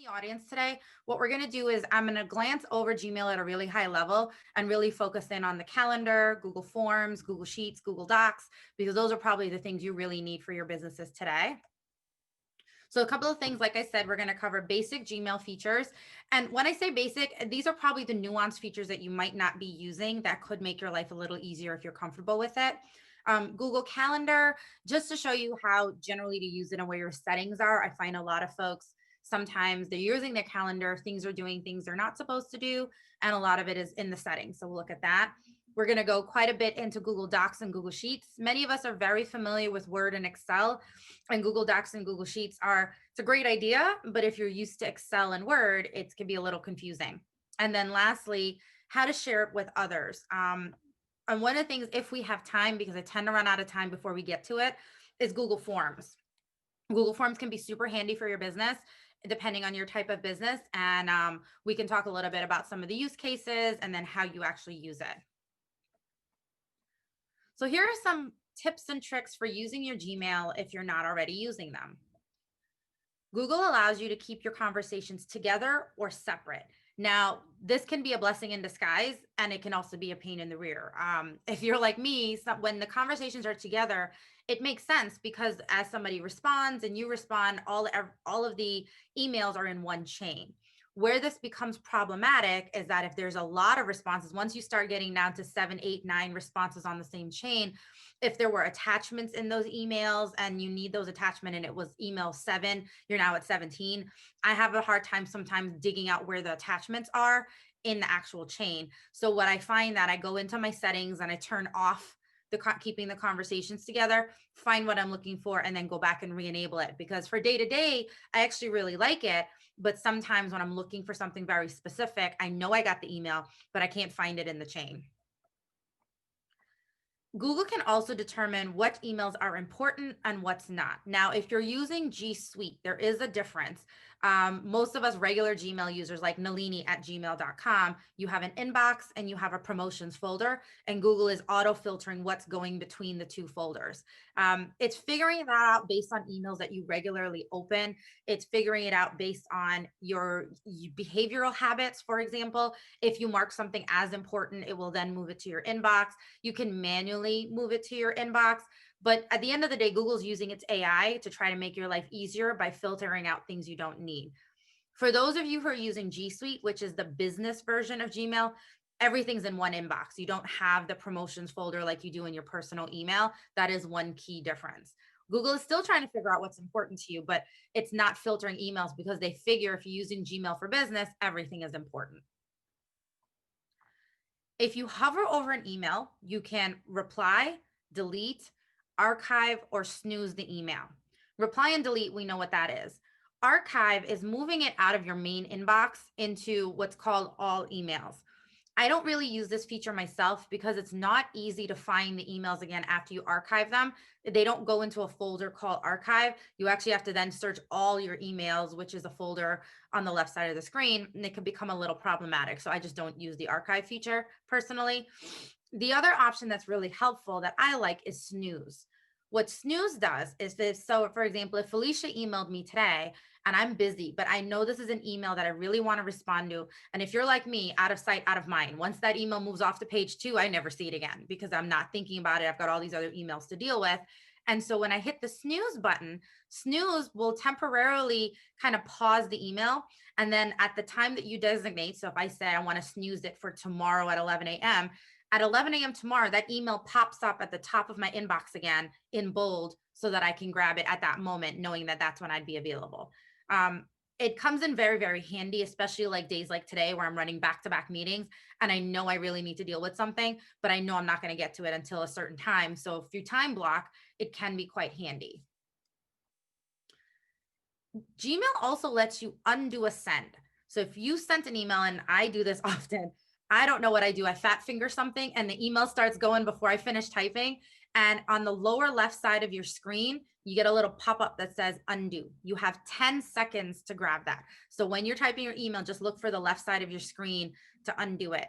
the audience today, what we're going to do is I'm going to glance over Gmail at a really high level and really focus in on the calendar, Google Forms, Google Sheets, Google Docs, because those are probably the things you really need for your businesses today. So a couple of things, like I said, we're going to cover basic Gmail features. And when I say basic, these are probably the nuanced features that you might not be using that could make your life a little easier if you're comfortable with it. Google Calendar, just to show you how generally to use it and where your settings are. I find a lot of folks, sometimes they're using their calendar, things are doing things they're not supposed to do, and a lot of it is in the settings. So we'll look at that. We're going to go quite a bit into Google Docs and Google Sheets. Many of us are very familiar with Word and Excel, and Google Docs and Google Sheets it's a great idea, but if you're used to Excel and Word, it can be a little confusing. And then lastly, how to share it with others. And one of the things, if we have time, because I tend to run out of time before we get to it, is Google Forms. Google Forms can be super handy for your business, depending on your type of business. And we can talk a little bit about some of the use cases and then how you actually use it. So here are some tips and tricks for using your Gmail if you're not already using them. Google allows you to keep your conversations together or separate. Now, this can be a blessing in disguise, and it can also be a pain in the rear. If you're like me, when the conversations are together, it makes sense because as somebody responds and you respond, all of the emails are in one chain. Where this becomes problematic is that if there's a lot of responses, once you start getting down to 7, 8, 9 responses on the same chain, if there were attachments in those emails and you need those attachment and it was email 7, you're now at 17. I have a hard time sometimes digging out where the attachments are in the actual chain. So what I find that I go into my settings and I turn off keeping the conversations together, find what I'm looking for, and then go back and re-enable it. Because for day to day, I actually really like it. But sometimes when I'm looking for something very specific, I know I got the email, but I can't find it in the chain. Google can also determine what emails are important and what's not. Now, if you're using GSuite, there is a difference. Most of us regular Gmail users like Nalini at gmail.com, you have an inbox and you have a promotions folder, and Google is auto filtering what's going between the two folders. It's figuring that out based on emails that you regularly open. It's figuring it out based on your behavioral habits. For example, if you mark something as important, it will then move it to your inbox. You can manually move it to your inbox. But at the end of the day, Google's using its AI to try to make your life easier by filtering out things you don't need. For those of you who are using GSuite, which is the business version of Gmail, everything's in one inbox. You don't have the promotions folder like you do in your personal email. That is one key difference. Google is still trying to figure out what's important to you, but it's not filtering emails because they figure if you're using Gmail for business, everything is important. If you hover over an email, you can reply, delete, archive, or snooze the email. Reply and delete, we know what that is. Archive is moving it out of your main inbox into what's called all emails. I don't really use this feature myself because it's not easy to find the emails again after you archive them. They don't go into a folder called archive. You actually have to then search all your emails, which is a folder on the left side of the screen, and it can become a little problematic. So I just don't use the archive feature personally. The other option that's really helpful that I like is snooze. What snooze does is this. So for example, if Felicia emailed me today and I'm busy, but I know this is an email that I really want to respond to. And if you're like me, out of sight, out of mind, once that email moves off to page 2, I never see it again because I'm not thinking about it. I've got all these other emails to deal with. And so when I hit the snooze button, snooze will temporarily kind of pause the email. And then at the time that you designate, so if I say I want to snooze it for tomorrow at 11 a.m., at 11 a.m. tomorrow, that email pops up at the top of my inbox again in bold so that I can grab it at that moment, knowing that that's when I'd be available. It comes in very, very handy, especially like days like today where I'm running back-to-back meetings and I know I really need to deal with something, but I know I'm not going to get to it until a certain time. So if you time block, it can be quite handy. Gmail also lets you undo a send. So if you sent an email, and I do this often, I don't know what I do. I fat finger something and the email starts going before I finish typing. And on the lower left side of your screen, you get a little pop-up that says undo. You have 10 seconds to grab that. So when you're typing your email, just look for the left side of your screen to undo it.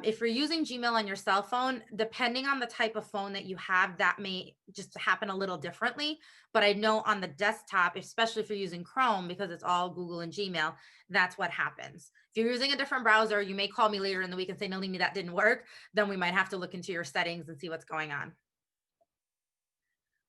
If you're using Gmail on your cell phone, depending on the type of phone that you have, that may just happen a little differently. But I know on the desktop, especially if you're using Chrome, because it's all Google and Gmail, that's what happens. If you're using a different browser, you may call me later in the week and say, Nalini, that didn't work. Then we might have to look into your settings and see what's going on.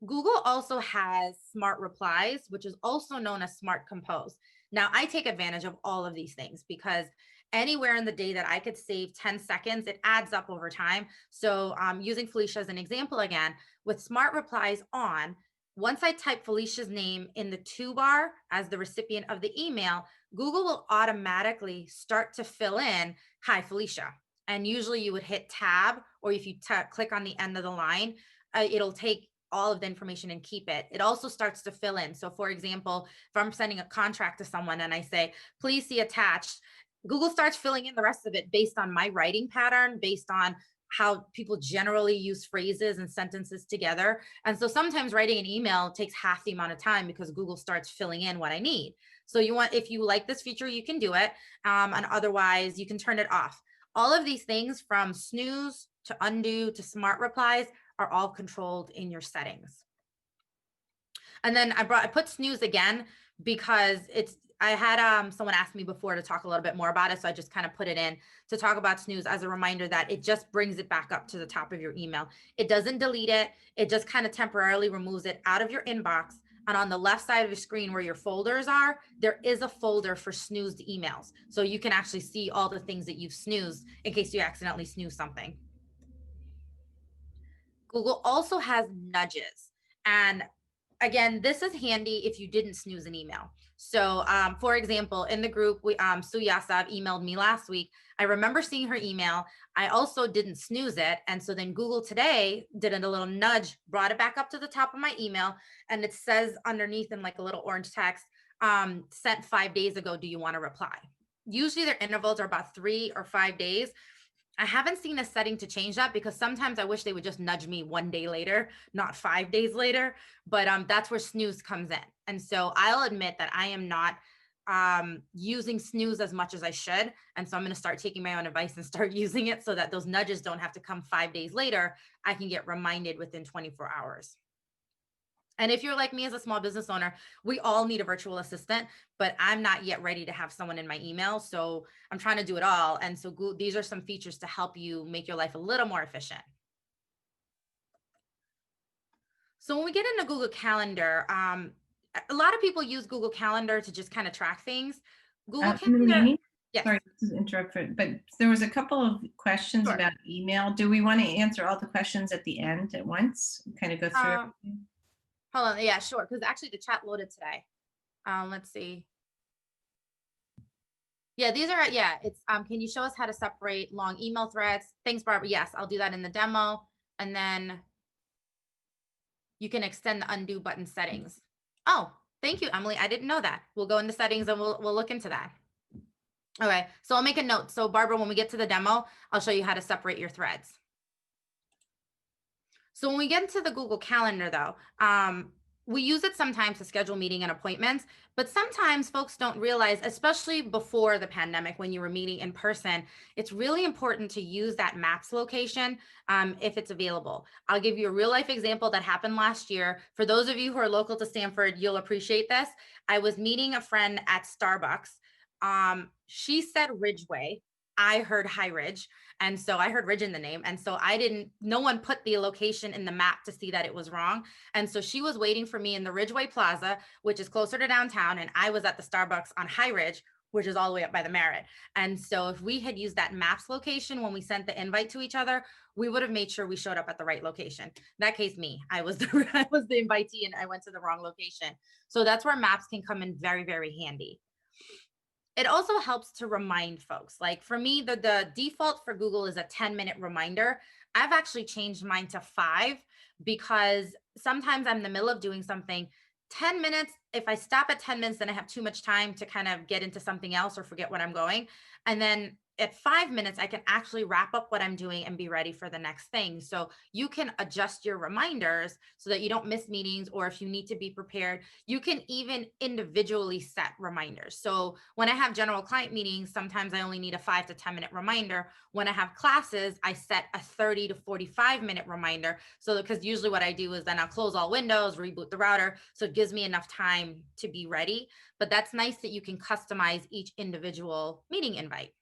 Google also has smart replies, which is also known as smart compose. Now, I take advantage of all of these things because anywhere in the day that I could save 10 seconds, it adds up over time. So, using Felicia as an example again, with smart replies on, once I type Felicia's name in the to bar as the recipient of the email, Google will automatically start to fill in, hi, Felicia. And usually you would hit tab, or if you click on the end of the line, it'll take all of the information and keep it. It also starts to fill in. So for example, if I'm sending a contract to someone and I say, please see attached, Google starts filling in the rest of it based on my writing pattern, based on how people generally use phrases and sentences together. And so sometimes writing an email takes half the amount of time because Google starts filling in what I need. So if you like this feature, you can do it. And otherwise you can turn it off. All of these things from snooze to undo to smart replies are all controlled in your settings. And then I put snooze again because I had someone ask me before to talk a little bit more about it. So I just kind of put it in to talk about snooze as a reminder that it just brings it back up to the top of your email. It doesn't delete it. It just kind of temporarily removes it out of your inbox. And on the left side of your screen where your folders are, there is a folder for snoozed emails. So you can actually see all the things that you've snoozed in case you accidentally snooze something. Google also has nudges. And again, this is handy if you didn't snooze an email. So for example, in the group, Sue Yasav emailed me last week. I remember seeing her email. I also didn't snooze it. And so then Google today did a little nudge, brought it back up to the top of my email. And it says underneath in like a little orange text, sent 5 days ago, do you want to reply? Usually their intervals are about 3 or 5 days. I haven't seen a setting to change that because sometimes I wish they would just nudge me 1 day later, not 5 days later. But that's where snooze comes in. And so I'll admit that I am not using snooze as much as I should. And so I'm going to start taking my own advice and start using it so that those nudges don't have to come 5 days later. I can get reminded within 24 hours. And if you're like me as a small business owner, we all need a virtual assistant, but I'm not yet ready to have someone in my email. So I'm trying to do it all. And so these are some features to help you make your life a little more efficient. So when we get into Google Calendar, a lot of people use Google Calendar to just kind of track things. Google Calendar. Yes. Sorry to interrupt, but there was a couple of questions Sure. about email. Do we want to answer all the questions at the end at once? Kind of go through everything? Hold on. Yeah, sure. Because actually the chat loaded today. Let's see. Yeah, these are, yeah, it's, can you show us how to separate long email threads? Thanks, Barbara. Yes, I'll do that in the demo. And then you can extend the undo button settings. Oh, thank you, Emily. I didn't know that. We'll go into settings and we'll look into that. Okay, so I'll make a note. So Barbara, when we get to the demo, I'll show you how to separate your threads. So when we get into the Google Calendar though, we use it sometimes to schedule meeting and appointments, but sometimes folks don't realize, especially before the pandemic, when you were meeting in person, it's really important to use that Maps location if it's available. I'll give you a real life example that happened last year. For those of you who are local to Stanford, you'll appreciate this. I was meeting a friend at Starbucks. She said Ridgeway. I heard High Ridge. And so I heard Ridge in the name. And so no one put the location in the map to see that it was wrong. And so she was waiting for me in the Ridgeway Plaza, which is closer to downtown. And I was at the Starbucks on High Ridge, which is all the way up by the Merritt. And so if we had used that Maps location when we sent the invite to each other, we would have made sure we showed up at the right location. In that case, me, I was the invitee and I went to the wrong location. So that's where Maps can come in very, very handy. It also helps to remind folks. Like for me, the default for Google is a 10-minute reminder. I've actually changed mine to 5 because sometimes I'm in the middle of doing something. 10 minutes, if I stop at 10 minutes, then I have too much time to kind of get into something else or forget what I'm going. And then at 5 minutes, I can actually wrap up what I'm doing and be ready for the next thing. So you can adjust your reminders so that you don't miss meetings, or if you need to be prepared, you can even individually set reminders. So when I have general client meetings, sometimes I only need a 5 to 10 minute reminder. When I have classes, I set a 30 to 45 minute reminder. So because usually what I do is then I'll close all windows, reboot the router. So it gives me enough time to be ready. But that's nice that you can customize each individual meeting invite.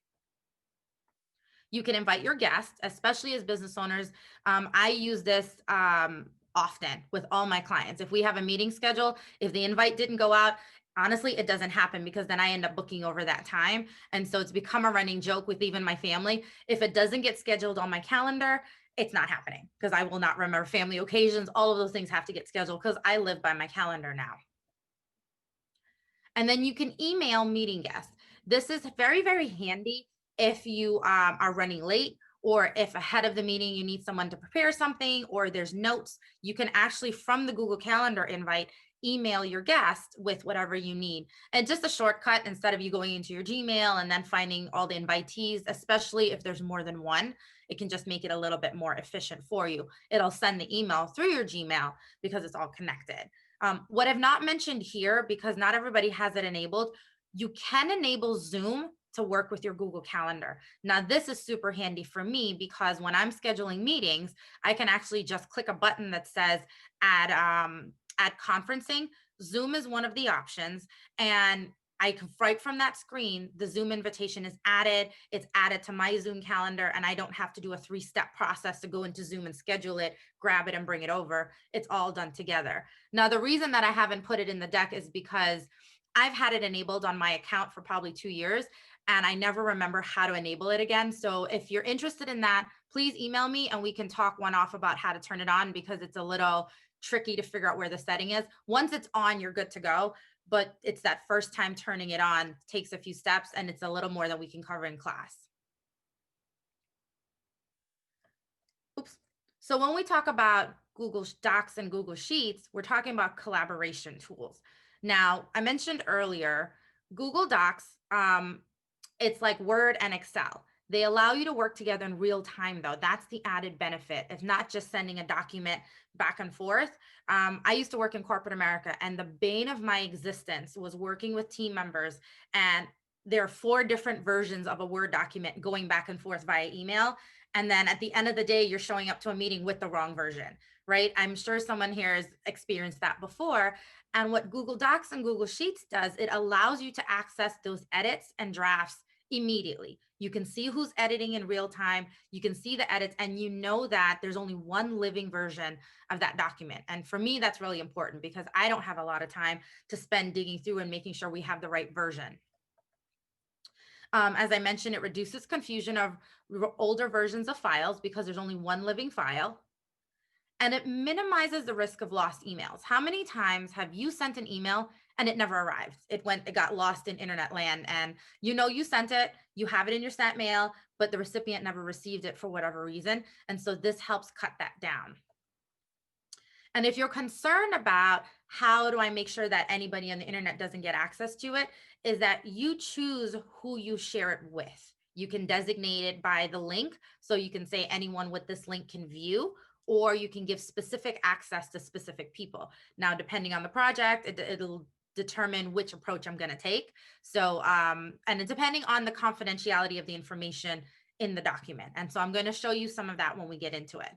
You can invite your guests, especially as business owners. I use this often with all my clients. If we have a meeting schedule, if the invite didn't go out, honestly, it doesn't happen because then I end up booking over that time. And so it's become a running joke with even my family. If it doesn't get scheduled on my calendar, it's not happening because I will not remember family occasions. All of those things have to get scheduled because I live by my calendar now. And then you can email meeting guests. This is very, very handy if you are running late, or if ahead of the meeting you need someone to prepare something, or there's notes. You can actually, from the Google Calendar invite, email your guest with whatever you need. And just a shortcut, instead of you going into your Gmail and then finding all the invitees, especially if there's more than one, it can just make it a little bit more efficient for you. It'll send the email through your Gmail because it's all connected. What I've not mentioned here, because not everybody has it enabled, you can enable Zoom to work with your Google Calendar. Now, this is super handy for me because when I'm scheduling meetings, I can actually just click a button that says add conferencing. Zoom is one of the options, and I can, right from that screen, the Zoom invitation is added. It's added to my Zoom calendar, and I don't have to do a 3-step process to go into Zoom and schedule it, grab it, and bring it over. It's all done together. Now, the reason that I haven't put it in the deck is because I've had it enabled on my account for probably 2 years, and I never remember how to enable it again. So if you're interested in that, please email me and we can talk one off about how to turn it on, because it's a little tricky to figure out where the setting is. Once it's on, you're good to go. But it's that first time turning it on takes a few steps, and it's a little more than we can cover in class. Oops. So when we talk about Google Docs and Google Sheets, we're talking about collaboration tools. Now, I mentioned earlier, Google Docs, it's like Word and Excel. They allow you to work together in real time, though. That's the added benefit. It's not just sending a document back and forth. I used to work in corporate America, and the bane of my existence was working with team members. And there are 4 different versions of a Word document going back and forth via email. And then at the end of the day, you're showing up to a meeting with the wrong version, right? I'm sure someone here has experienced that before. And what Google Docs and Google Sheets does, it allows you to access those edits and drafts immediately. You can see who's editing in real time. You can see the edits, and you know that there's only one living version of that document. And for me, that's really important because I don't have a lot of time to spend digging through and making sure we have the right version. As I mentioned, it reduces confusion of older versions of files because there's only one living file. And it minimizes the risk of lost emails. How many times have you sent an email and it never arrived? It got lost in internet land, and you know you sent it, you have it in your sent mail, but the recipient never received it for whatever reason. And so this helps cut that down. And if you're concerned about how do I make sure that anybody on the internet doesn't get access to it, is that you choose who you share it with. You can designate it by the link. So you can say anyone with this link can view, or you can give specific access to specific people. Now, depending on the project, it'll determine which approach I'm going to take. So, and depending on the confidentiality of the information in the document. And so I'm going to show you some of that when we get into it.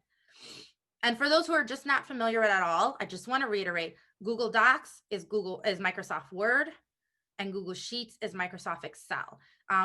And for those who are just not familiar with it at all, I just want to reiterate, Google Docs is Microsoft Word, and Google Sheets is Microsoft Excel.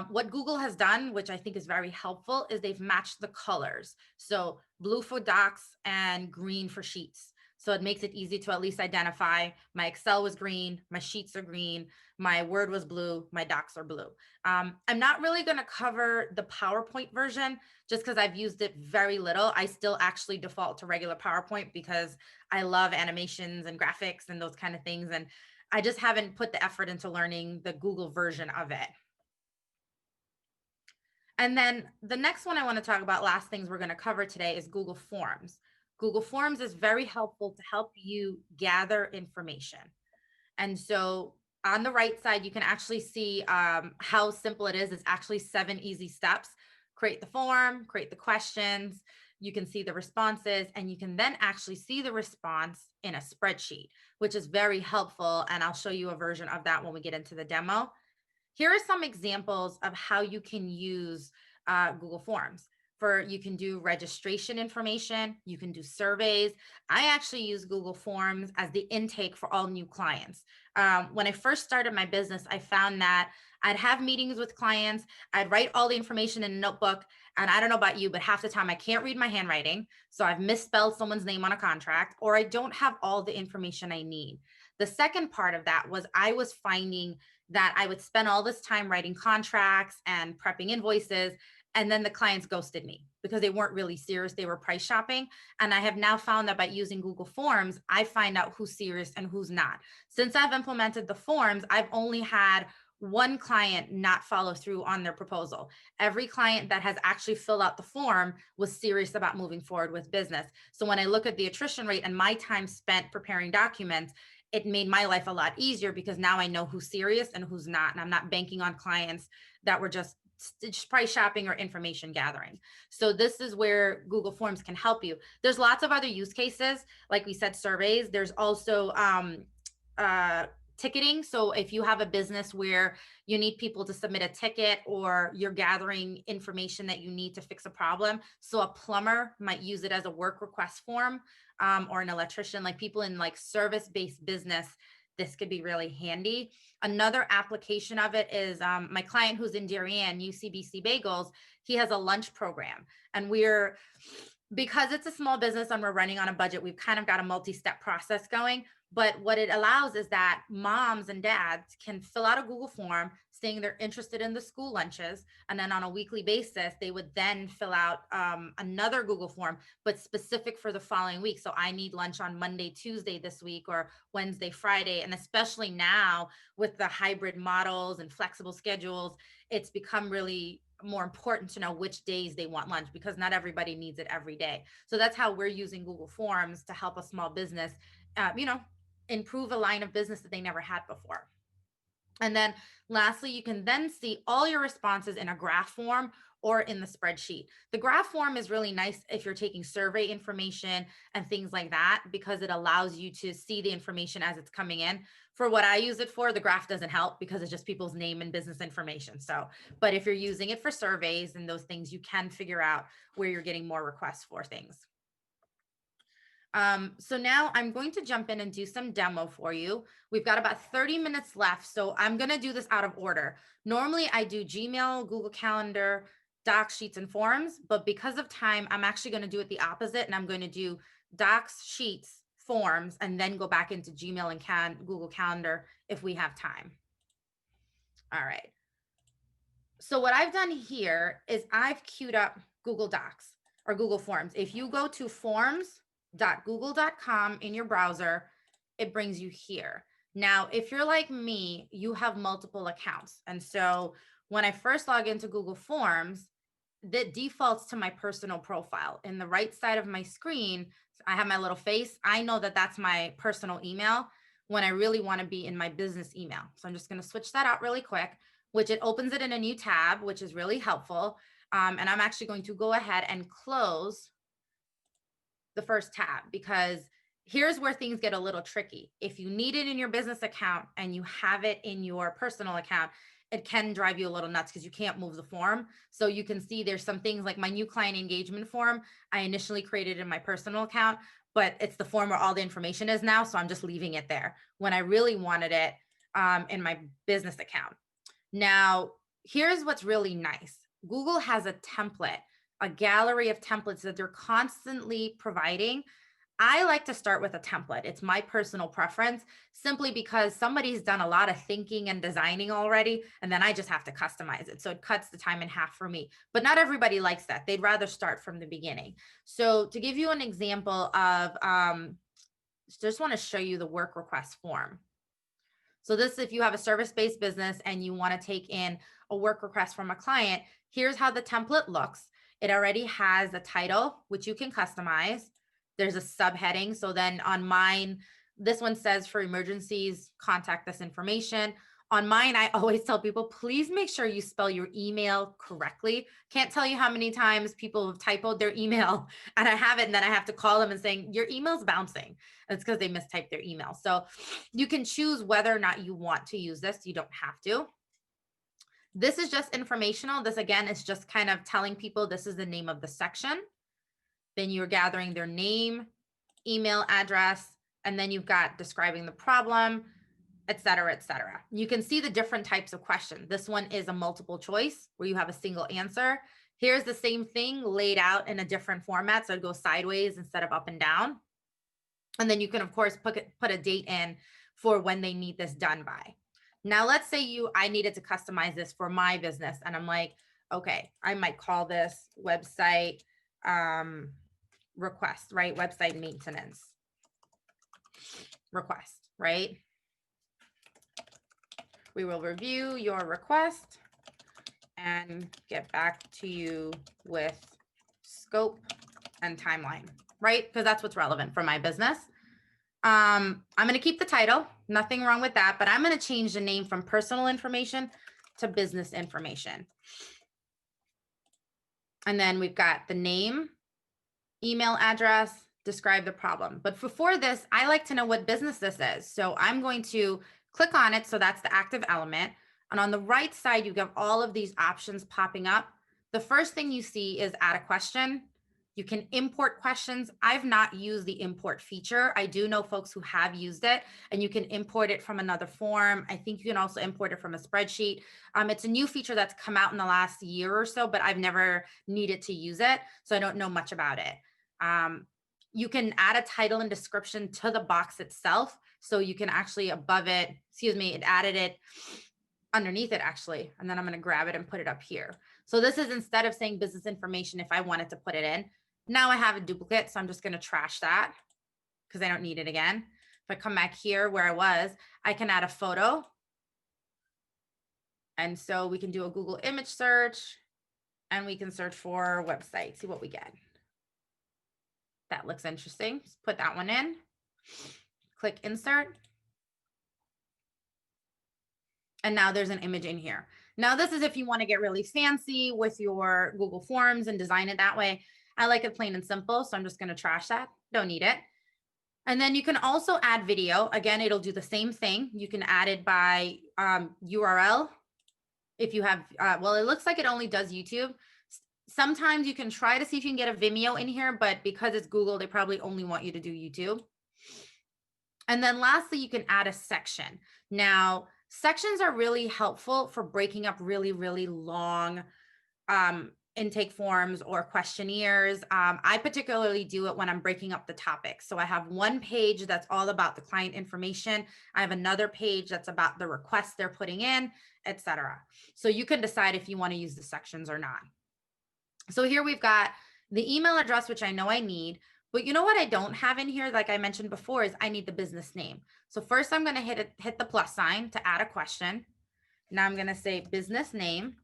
What Google has done, which I think is very helpful, is they've matched the colors. So blue for Docs and green for Sheets. So it makes it easy to at least identify my Excel was green, my Sheets are green, my Word was blue, my Docs are blue. I'm not really going to cover the PowerPoint version just because I've used it very little. I still actually default to regular PowerPoint because I love animations and graphics and those kind of things. And I just haven't put the effort into learning the Google version of it. And then the next one I want to talk about, last things we're going to cover today, is Google Forms. Google Forms is very helpful to help you gather information. And so on the right side, you can actually see how simple it is. It's actually 7 easy steps. Create the form, create the questions. You can see the responses, and you can then actually see the response in a spreadsheet, which is very helpful. And I'll show you a version of that when we get into the demo. Here are some examples of how you can use Google Forms. You can do registration information, you can do surveys. I actually use Google Forms as the intake for all new clients. When I first started my business, I found that I'd have meetings with clients, I'd write all the information in a notebook, and I don't know about you, but half the time I can't read my handwriting. So I've misspelled someone's name on a contract, or I don't have all the information I need. The second part of that was I was finding that I would spend all this time writing contracts and prepping invoices, and then the clients ghosted me because they weren't really serious. They were price shopping. And I have now found that by using Google Forms, I find out who's serious and who's not. Since I've implemented the forms, I've only had one client not follow through on their proposal. Every client that has actually filled out the form was serious about moving forward with business. So when I look at the attrition rate and my time spent preparing documents, it made my life a lot easier because now I know who's serious and who's not. And I'm not banking on clients that were just price shopping or information gathering. So this is where Google Forms can help you. There's lots of other use cases. Like we said, surveys. There's also ticketing. So if you have a business where you need people to submit a ticket, or you're gathering information that you need to fix a problem. So a plumber might use it as a work request form, or an electrician, like people in like service-based business, this could be really handy. Another application of it is my client who's in Darien, UCBC Bagels, he has a lunch program. And because it's a small business and we're running on a budget, we've kind of got a multi-step process going. But what it allows is that moms and dads can fill out a Google form saying they're interested in the school lunches. And then on a weekly basis, they would then fill out another Google form, but specific for the following week. So I need lunch on Monday, Tuesday this week, or Wednesday, Friday. And especially now with the hybrid models and flexible schedules, it's become really more important to know which days they want lunch, because not everybody needs it every day. So that's how we're using Google Forms to help a small business, improve a line of business that they never had before. And then lastly, you can then see all your responses in a graph form or in the spreadsheet. The graph form is really nice if you're taking survey information and things like that, because it allows you to see the information as it's coming in. For what I use it for, the graph doesn't help because it's just people's name and business information. So, but if you're using it for surveys and those things, you can figure out where you're getting more requests for things. So now I'm going to jump in and do some demo for you. We've got about 30 minutes left, so I'm going to do this out of order. Normally I do Gmail, Google Calendar, Docs, Sheets, and Forms, but because of time, I'm actually going to do it the opposite, and I'm going to do Docs, Sheets, Forms, and then go back into Gmail and Google Calendar if we have time. All right. So what I've done here is I've queued up Google Docs or Google Forms. If you go to forms.google.com in your browser, it brings you here. Now, if you're like me, you have multiple accounts. And so when I first log into Google Forms, that defaults to my personal profile. In the right side of my screen, I have my little face. I know that that's my personal email when I really want to be in my business email. So I'm just going to switch that out really quick, which it opens it in a new tab, which is really helpful. And I'm actually going to go ahead and close the first tab, because here's where things get a little tricky. If you need it in your business account and you have it in your personal account, it can drive you a little nuts because you can't move the form. So you can see there's some things like my new client engagement form. I initially created in my personal account, but it's the form where all the information is now. So I'm just leaving it there when I really wanted it in my business account. Now, here's what's really nice. Google has a template, a gallery of templates that they're constantly providing. I like to start with a template. It's my personal preference, simply because somebody's done a lot of thinking and designing already, and then I just have to customize it. So it cuts the time in half for me. But not everybody likes that. They'd rather start from the beginning. So to give you an example of, just want to show you the work request form. So this, if you have a service-based business and you want to take in a work request from a client, here's how the template looks. It already has a title, which you can customize. There's a subheading. So then on mine, This one says for emergencies, contact this information. On mine, I always tell people, please make sure you spell your email correctly. Can't tell you how many times people have typoed their email and I have it, and then I have to call them and saying, your email's bouncing. And it's because they mistyped their email. So you can choose whether or not you want to use this. You don't have to. This is just informational. This, again, is just kind of telling people this is the name of the section. Then you're gathering their name, email address, and then you've got describing the problem, et cetera, et cetera. You can see the different types of questions. This one is a multiple choice where you have a single answer. Here's the same thing laid out in a different format. So it goes sideways instead of up and down. And then you can, of course, put a date in for when they need this done by. Now, let's say I needed to customize this for my business. And I'm like, okay, I might call this website request, right? Website maintenance request, right? We will review your request and get back to you with scope and timeline, right? Because that's what's relevant for my business. I'm going to keep the title, nothing wrong with that, but I'm going to change the name from personal information to business information. And then we've got the name, email address, describe the problem. But before this, I like to know what business this is. So I'm going to click on it. So that's the active element. And on the right side, you have all of these options popping up. The first thing you see is add a question. You can import questions. I've not used the import feature. I do know folks who have used it, and you can import it from another form. I think you can also import it from a spreadsheet. It's a new feature that's come out in the last year or so, but I've never needed to use it, so I don't know much about it. You can add a title and description to the box itself. So you can actually above it, it added it underneath it actually. And then I'm going to grab it and put it up here. So this is instead of saying business information, if I wanted to put it in, now I have a duplicate. So I'm just going to trash that because I don't need it again. If I come back here where I was, I can add a photo. And so we can do a Google image search and we can search for website, see what we get. That looks interesting. Just put that one in, click insert. And now there's an image in here. Now this is if you want to get really fancy with your Google Forms and design it that way. I like it plain and simple, so I'm just going to trash that. Don't need it. And then you can also add video. Again, it'll do the same thing. You can add it by URL. If you have, well, it looks like it only does YouTube. Sometimes you can try to see if you can get a Vimeo in here, but because it's Google, they probably only want you to do YouTube. And then lastly, you can add a section. Now, sections are really helpful for breaking up really, really long intake forms or questionnaires. I particularly do it when I'm breaking up the topics. So I have one page that's all about the client information. I have another page that's about the requests they're putting in, etc. So you can decide if you want to use the sections or not. So here we've got the email address, which I know I need, but you know what I don't have in here, like I mentioned before, is I need the business name. So first I'm going to hit the plus sign to add a question. Now I'm going to say business name.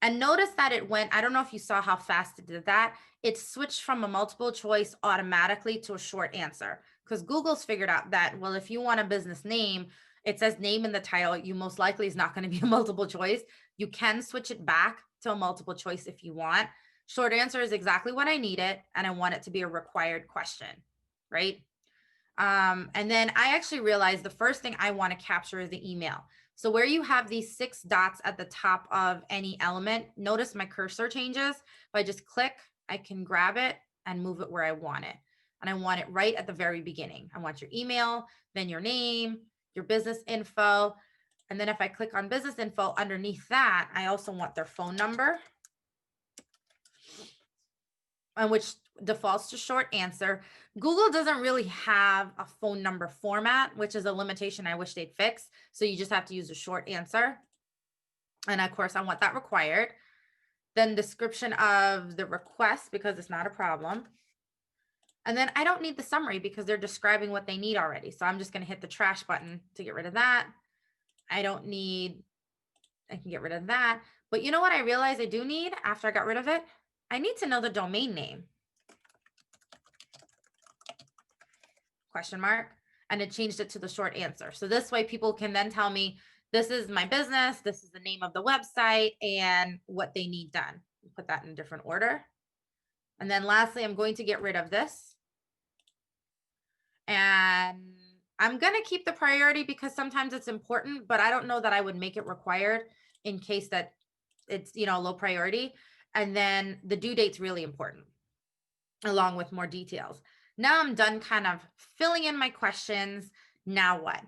And notice that it went, I don't know if you saw how fast it did that. It switched from a multiple choice automatically to a short answer because Google's figured out that, well, if you want a business name, it says name in the title, you most likely is not going to be a multiple choice. You can switch it back to a multiple choice if you want. Short answer is exactly what I needed, and I want it to be a required question, right? And then I actually realized the first thing I want to capture is the email. So where you have these 6 dots at the top of any element, notice my cursor changes. If I just click, I can grab it and move it where I want it. And I want it right at the very beginning. I want your email, then your name, your business info. And then if I click on business info underneath that, I also want their phone number, and which defaults to short answer. Google doesn't really have a phone number format, which is a limitation I wish they'd fix. So you just have to use a short answer. And of course, I want that required. Then description of the request, because it's not a problem. And then I don't need the summary because they're describing what they need already. So I'm just going to hit the trash button to get rid of that. I don't need, I can get rid of that. But you know what I realized I do need after I got rid of it? I need to know the domain name. question mark, and it changed it to the short answer. So this way people can then tell me, this is my business, this is the name of the website, and what they need done. Put that in a different order. And then lastly, I'm going to get rid of this. And I'm going to keep the priority because sometimes it's important, but I don't know that I would make it required in case that it's, you know, low priority. And then the due date's really important, along with more details. Now I'm done kind of filling in my questions. Now what?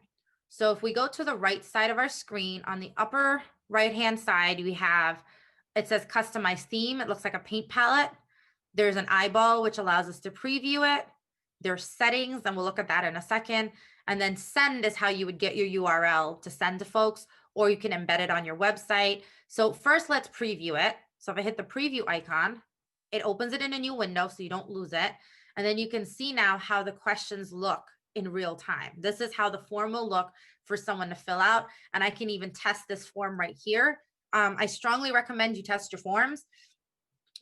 So if we go to the right side of our screen, on the upper right-hand side, we have, it says customize theme. It looks like a paint palette. There's an eyeball, which allows us to preview it. There's settings, and we'll look at that in a second. And then send is how you would get your URL to send to folks, or you can embed it on your website. So first, let's preview it. So if I hit the preview icon, it opens it in a new window so you don't lose it. And then you can see now how the questions look in real time. This is how the form will look for someone to fill out. And I can even test this form right here. I strongly recommend you test your forms,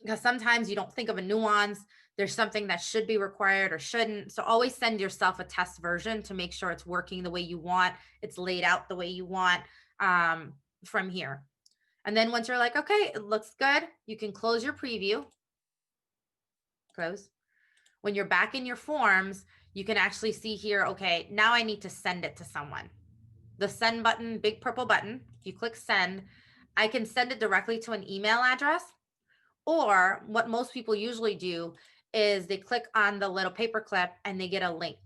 because sometimes you don't think of a nuance. There's something that should be required or shouldn't. So always send yourself a test version to make sure it's working the way you want, it's laid out the way you want from here. And then once you're like, okay, it looks good, you can close your preview. Close. When you're back in your forms, you can actually see here, okay, now I need to send it to someone. The send button, big purple button, you click send, I can send it directly to an email address. Or what most people usually do is they click on the little paperclip and they get a link.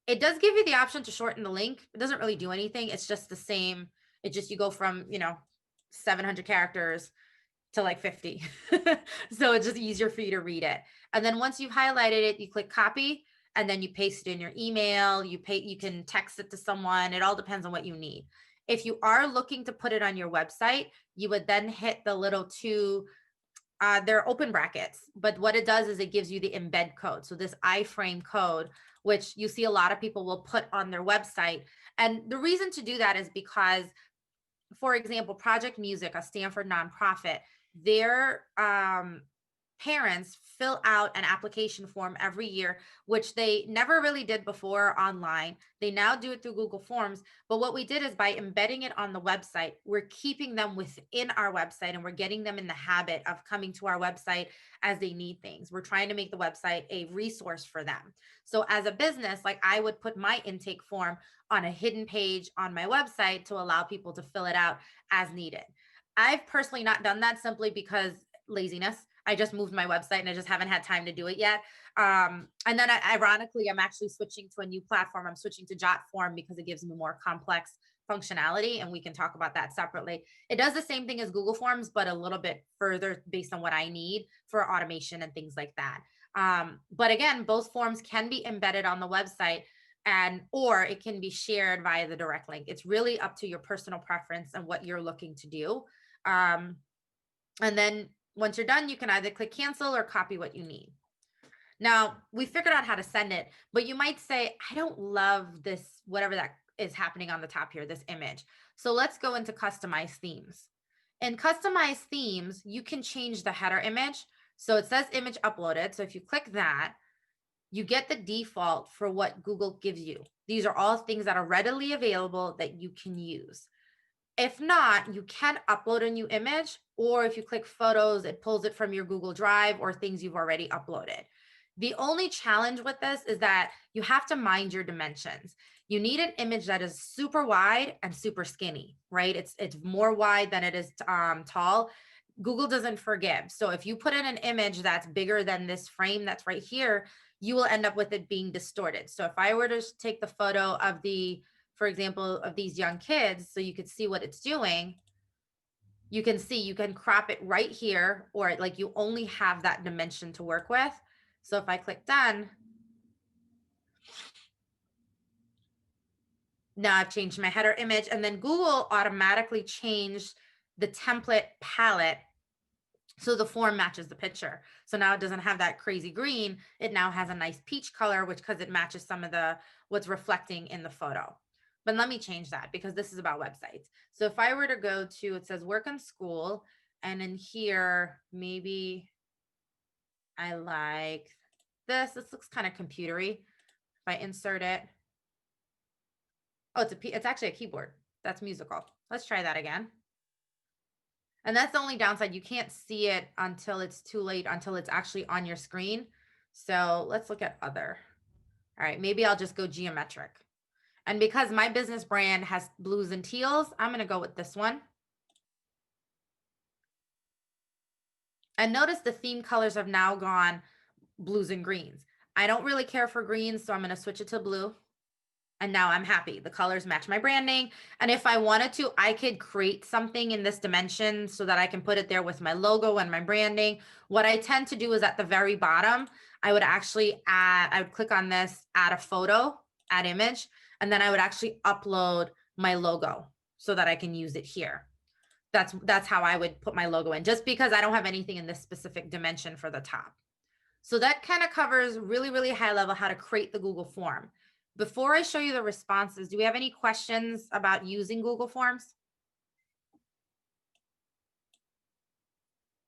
It does give you the option to shorten the link. It doesn't really do anything. It's just the same. It just, you go from, 700 characters to like 50. So it's just easier for you to read it. And then once you've highlighted it, you click copy, and then you paste it in your email. You can text it to someone. It all depends on what you need. If you are looking to put it on your website, you would then hit the little two, they're open brackets, but what it does is it gives you the embed code. So this iframe code, which you see a lot of people will put on their website. And the reason to do that is because, for example, Project Music, a Stanford nonprofit, their parents fill out an application form every year, which they never really did before online. They now do it through Google Forms. But what we did is, by embedding it on the website, we're keeping them within our website, and we're getting them in the habit of coming to our website as they need things. We're trying to make the website a resource for them. So as a business, like, I would put my intake form on a hidden page on my website to allow people to fill it out as needed. I've personally not done that simply because laziness. I just moved my website and I just haven't had time to do it yet. And then ironically, I'm actually switching to a new platform. I'm switching to JotForm because it gives me more complex functionality, and we can talk about that separately. It does the same thing as Google Forms, but a little bit further based on what I need for automation and things like that. But again, both forms can be embedded on the website, or it can be shared via the direct link. It's really up to your personal preference and what you're looking to do. And then once you're done, you can either click cancel or copy what you need. Now, we figured out how to send it, but you might say, I don't love this, whatever that is happening on the top here, this image. So let's go into customize themes. In customize themes, you can change the header image. So it says image uploaded. So if you click that, you get the default for what Google gives you. These are all things that are readily available that you can use. If not, you can upload a new image, or if you click photos, it pulls it from your Google Drive or things you've already uploaded. The only challenge with this is that you have to mind your dimensions. You need an image that is super wide and super skinny, right? It's more wide than it is tall. Google doesn't forgive. So if you put in an image that's bigger than this frame that's right here, you will end up with it being distorted. So if I were to take the photo of for example, of these young kids, so you could see what it's doing, you can crop it right here, or like you only have that dimension to work with. So if I click done, now I've changed my header image, and then Google automatically changed the template palette so the form matches the picture. So now it doesn't have that crazy green. It now has a nice peach color, because it matches some of what's reflecting in the photo. But let me change that, because this is about websites. So if I were to go to, it says work and school, and in here, maybe I like this. This looks kind of computery. If I insert it, oh, it's actually a keyboard. That's musical. Let's try that again. And that's the only downside. You can't see it until it's too late, until it's actually on your screen. So let's look at other. All right, maybe I'll just go geometric. And because my business brand has blues and teals, I'm going to go with this one. And notice the theme colors have now gone blues and greens. I don't really care for greens, so I'm going to switch it to blue. And now I'm happy. The colors match my branding. And if I wanted to, I could create something in this dimension so that I can put it there with my logo and my branding. What I tend to do is at the very bottom, I would actually I would click on this, add a photo, add image, and then I would actually upload my logo so that I can use it here. That's how I would put my logo in, just because I don't have anything in this specific dimension for the top. So that kind of covers really, really high level how to create the Google form. Before I show you the responses, do we have any questions about using Google Forms?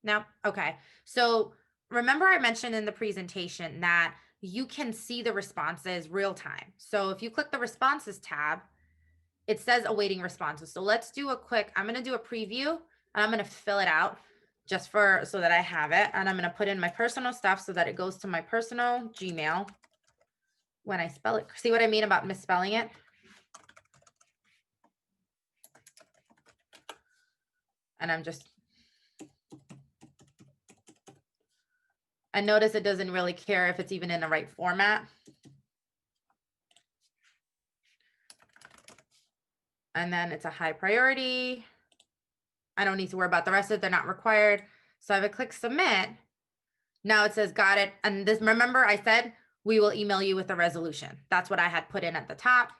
No? Okay. So remember I mentioned in the presentation that you can see the responses real time. So if you click the responses tab, it says awaiting responses. So let's do a quick, I'm going to do a preview and I'm going to fill it out just so that I have it. And I'm going to put in my personal stuff so that it goes to my personal Gmail. When I spell it, see what I mean about misspelling it? And and notice it doesn't really care if it's even in the right format. And then it's a high priority. I don't need to worry about the rest of it. They're not required. So I would click submit. Now it says, got it. And this, remember I said, we will email you with a resolution. That's what I had put in at the top.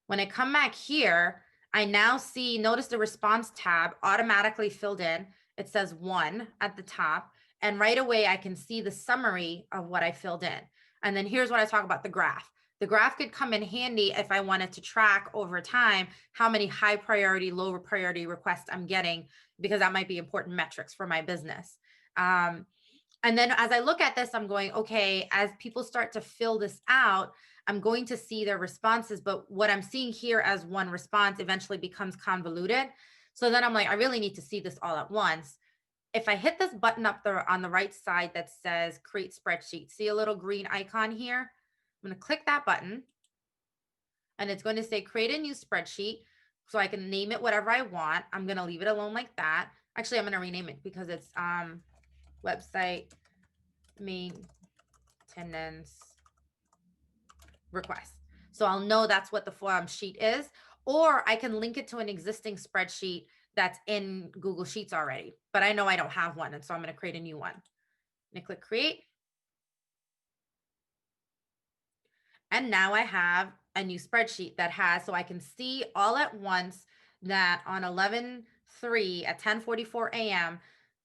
When I come back here, I now see, notice the response tab automatically filled in. It says 1 at the top. And right away, I can see the summary of what I filled in. And then here's what I talk about, the graph. The graph could come in handy if I wanted to track over time how many high priority, lower priority requests I'm getting, because that might be important metrics for my business. And then as I look at this, I'm going, okay, as people start to fill this out, I'm going to see their responses, but what I'm seeing here as one response eventually becomes convoluted. So then I'm like, I really need to see this all at once. If I hit this button up there on the right side that says create spreadsheet, see a little green icon here? I'm going to click that button and it's going to say create a new spreadsheet. So I can name it whatever I want. I'm going to leave it alone like that. Actually, I'm going to rename it because it's website maintenance request. So I'll know that's what the form sheet is, or I can link it to an existing spreadsheet that's in Google Sheets already, but I know I don't have one. And so I'm going to create a new one. I'm going to click create. And now I have a new spreadsheet that has, so I can see all at once that on 11/3 at 10:44 a.m.,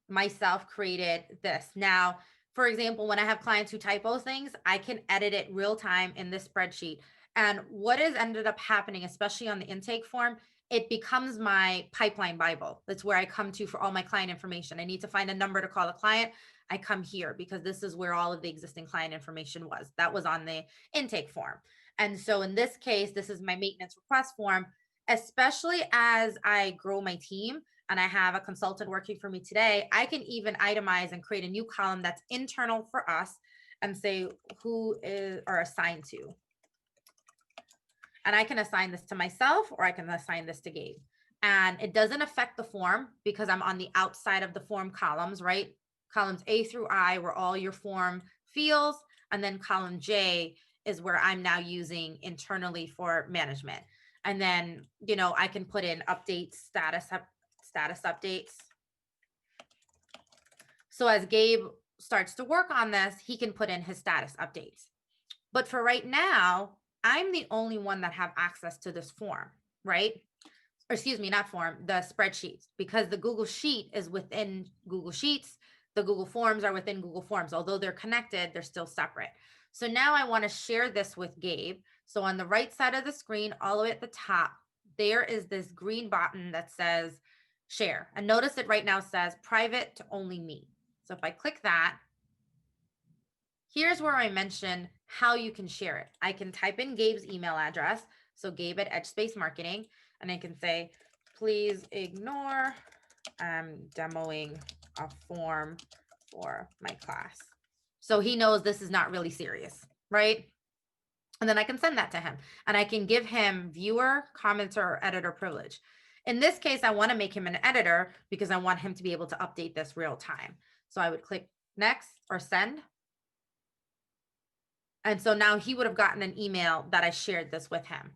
myself created this. Now, for example, when I have clients who typo things, I can edit it real time in this spreadsheet. And what has ended up happening, especially on the intake form, it becomes my pipeline Bible. That's where I come to for all my client information. I need to find a number to call a client. I come here because this is where all of the existing client information was. That was on the intake form. And so in this case, this is my maintenance request form, especially as I grow my team and I have a consultant working for me today, I can even itemize and create a new column that's internal for us and say who are assigned to. And I can assign this to myself or I can assign this to Gabe. And it doesn't affect the form because I'm on the outside of the form columns, right? Columns A through I were all your form fields. And then column J is where I'm now using internally for management. And then, you know, I can put in updates, status updates. So as Gabe starts to work on this, he can put in his status updates. But for right now, I'm the only one that have access to this form, right? Or excuse me, not form, the spreadsheets, because the Google Sheet is within Google Sheets. The Google Forms are within Google Forms. Although they're connected, they're still separate. So now I want to share this with Gabe. So on the right side of the screen, all the way at the top, there is this green button that says share. And notice it right now says private to only me. So if I click that, here's where I mentioned how you can share it. I can type in Gabe's email address. So Gabe at EdgeSpace Marketing, and I can say, please ignore demoing a form for my class. So he knows this is not really serious, right? And then I can send that to him, and I can give him viewer, commenter, or editor privilege. In this case, I want to make him an editor because I want him to be able to update this real time. So I would click next or send. And so now he would have gotten an email that I shared this with him.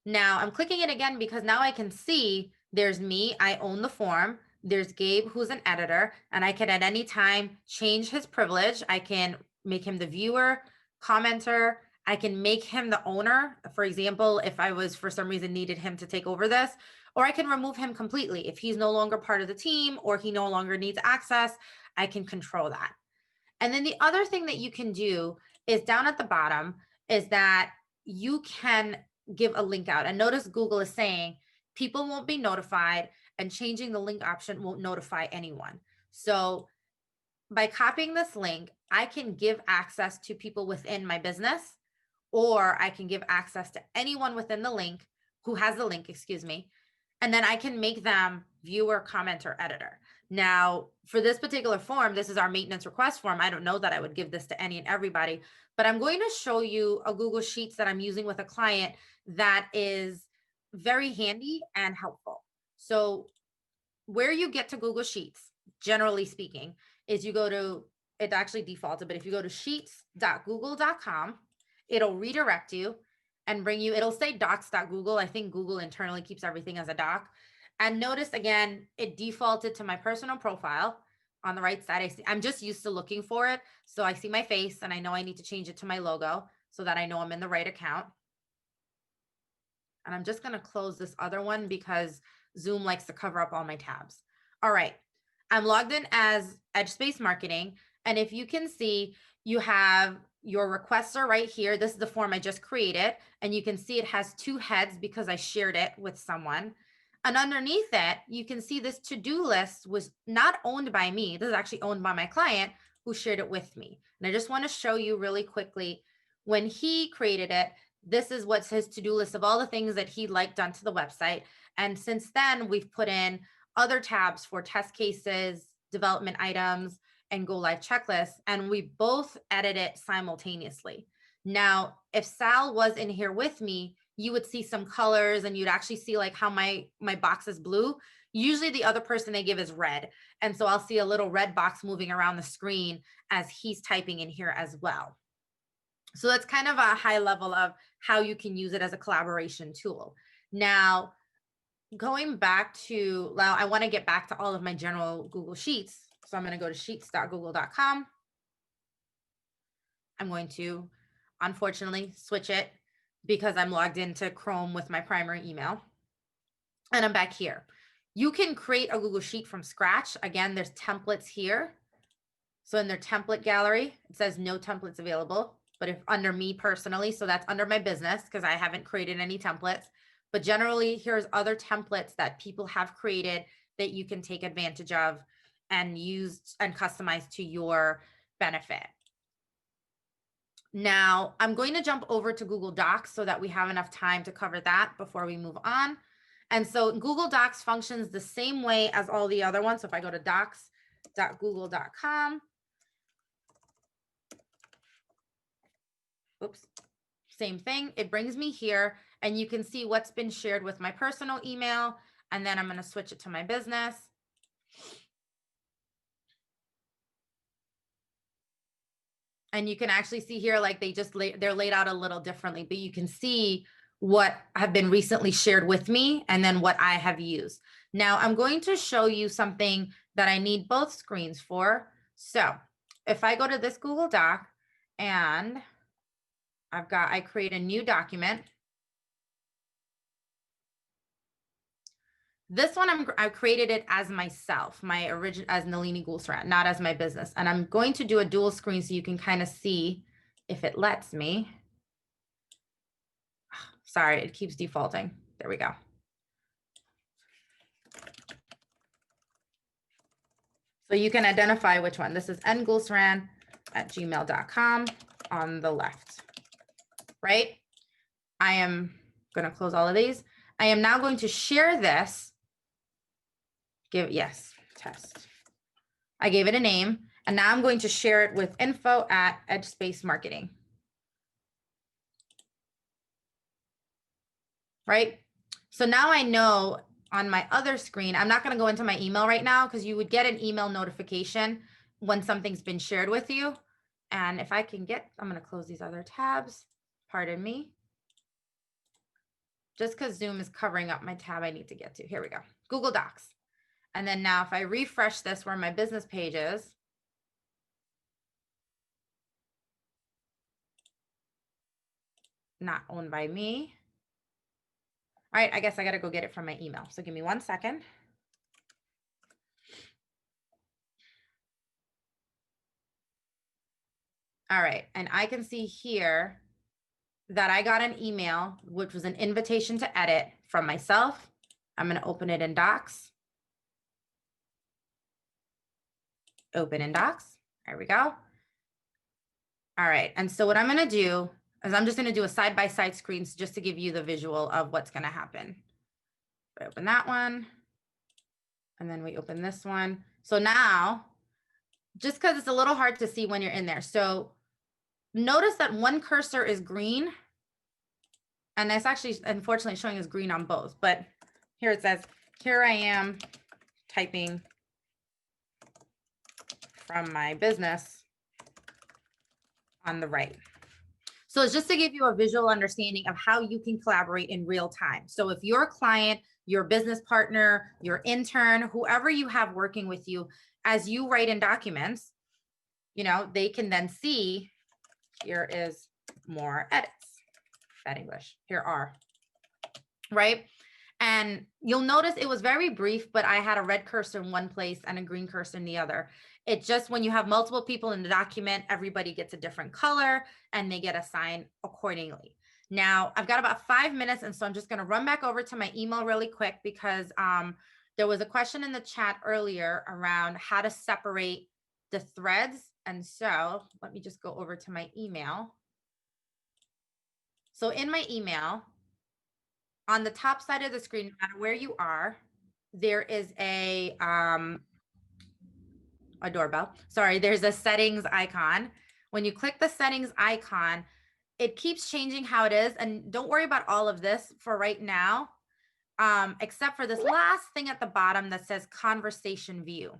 Now I'm clicking it again because now I can see there's me, I own the form. There's Gabe, who's an editor, and I can at any time change his privilege. I can make him the viewer, commenter. I can make him the owner. For example, if I was for some reason needed him to take over this, or I can remove him completely. If he's no longer part of the team or he no longer needs access, I can control that. And then the other thing that you can do is down at the bottom is that you can give a link out. And notice Google is saying people won't be notified, and changing the link option won't notify anyone. So by copying this link, I can give access to people within my business, or I can give access to anyone within the link who has the link, excuse me. And then I can make them viewer, comment, or editor. Now, for this particular form, this is our maintenance request form. I don't know that I would give this to any and everybody, but I'm going to show you a Google Sheets that I'm using with a client that is very handy and helpful. So where you get to Google Sheets, generally speaking, is you go to, it actually defaulted, but if you go to sheets.google.com, it'll redirect you and bring you, it'll say docs.google. I think Google internally keeps everything as a doc. And notice again, it defaulted to my personal profile on the right side. I'm just used to looking for it. So I see my face and I know I need to change it to my logo so that I know I'm in the right account. And I'm just going to close this other one because Zoom likes to cover up all my tabs. All right. I'm logged in as EdgeSpace Marketing. And if you can see, you have your requester right here. This is the form I just created. And you can see it has two heads because I shared it with someone. And underneath it, you can see this to-do list was not owned by me. This is actually owned by my client who shared it with me. And I just want to show you really quickly, when he created it, this is what's his to-do list of all the things that he'd like done to the website. And since then, we've put in other tabs for test cases, development items, and go live checklists. And we both edit it simultaneously. Now, if Sal was in here with me, you would see some colors and you'd actually see like how my box is blue. Usually the other person they give is red. And so I'll see a little red box moving around the screen as he's typing in here as well. So that's kind of a high level of how you can use it as a collaboration tool. Now, going back to, now I want to get back to all of my general Google Sheets. So I'm going to go to sheets.google.com. I'm going to, unfortunately, switch it because I'm logged into Chrome with my primary email. And I'm back here. You can create a Google Sheet from scratch. Again, there's templates here. So in their template gallery, it says no templates available. But if under me personally, so that's under my business because I haven't created any templates. But generally, here's other templates that people have created that you can take advantage of and use and customize to your benefit. Now, I'm going to jump over to Google Docs so that we have enough time to cover that before we move on. And so Google Docs functions the same way as all the other ones. So if I go to docs.google.com, oops, same thing. It brings me here and you can see what's been shared with my personal email. And then I'm going to switch it to my business. And you can actually see here, like they're laid out a little differently, but you can see what have been recently shared with me and then what I have used. Now I'm going to show you something that I need both screens for. So if I go to this Google Doc and I create a new document. This one, I've created it as myself, my original, as Nalini Goolsarran, not as my business. And I'm going to do a dual screen so you can kind of see if it lets me. Sorry, it keeps defaulting. There we go. So you can identify which one. This is ngoolsarran@gmail.com on the left, right? I am going to close all of these. I am now going to share this. Yes, test. I gave it a name, and now I'm going to share it with info@EdgeSpace Marketing. Right? So now I know on my other screen, I'm not going to go into my email right now because you would get an email notification when something's been shared with you. And if I can get, I'm going to close these other tabs. Pardon me. Just because Zoom is covering up my tab I need to get to. Here we go. Google Docs. And then now if I refresh this where my business page is, not owned by me. All right, I guess I got to go get it from my email. So give me 1 second. All right, and I can see here that I got an email, which was an invitation to edit from myself. I'm going to open it in Docs. Open in Docs. There we go. All right, and so what I'm going to do is I'm just going to do a side-by-side screens just to give you the visual of what's going to happen. I open that one, and then we open this one. So now, just because it's a little hard to see when you're in there. So notice that one cursor is green, and it's actually, unfortunately, showing as green on both. But here it says, here I am typing from my business on the right. So it's just to give you a visual understanding of how you can collaborate in real time. So if your client, your business partner, your intern, whoever you have working with you, as you write in documents, you know, they can then see, here is more edits. Bad English. Here are, right? And you'll notice it was very brief, but I had a red cursor in one place and a green cursor in the other. It just, when you have multiple people in the document, everybody gets a different color and they get assigned accordingly. Now I've got about 5 minutes. And so I'm just going to run back over to my email really quick because there was a question in the chat earlier around how to separate the threads. And so let me just go over to my email. So in my email, on the top side of the screen, no matter where you are, there is a doorbell. Sorry, there's a settings icon. When you click the settings icon, it keeps changing how it is. And don't worry about all of this for right now, except for this last thing at the bottom that says conversation view,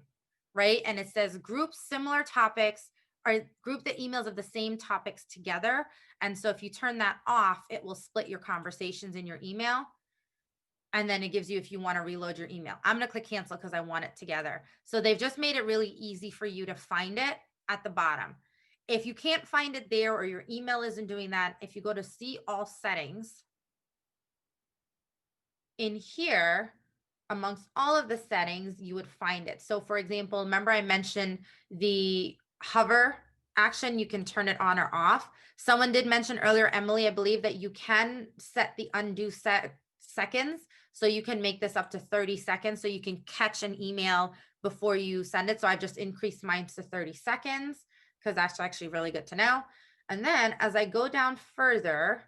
right? And it says group similar topics or group the emails of the same topics together. And so if you turn that off, it will split your conversations in your email. And then it gives you if you want to reload your email. I'm going to click cancel because I want it together. So they've just made it really easy for you to find it at the bottom. If you can't find it there or your email isn't doing that, if you go to see all settings, in here, amongst all of the settings, you would find it. So for example, remember I mentioned the hover action, you can turn it on or off. Someone did mention earlier, Emily, I believe that you can set the undo seconds. So you can make this up to 30 seconds. So you can catch an email before you send it. So I've just increased mine to 30 seconds because that's actually really good to know. And then as I go down further,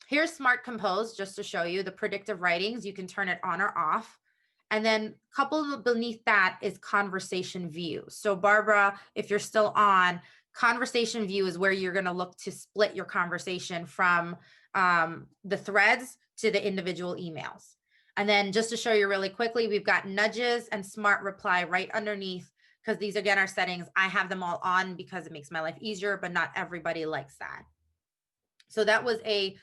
here's Smart Compose, just to show you the predictive writings. You can turn it on or off. And then coupled beneath that is conversation view. So Barbara, if you're still on, conversation view is where you're going to look to split your conversation from the threads to the individual emails. And then just to show you really quickly, we've got nudges and smart reply right underneath, because these again are settings. I have them all on because it makes my life easier, but not everybody likes that. So that was a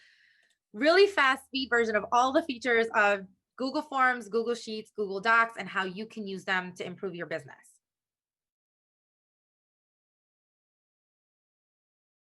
really fast speed version of all the features of Google Forms, Google Sheets, Google Docs, and how you can use them to improve your business.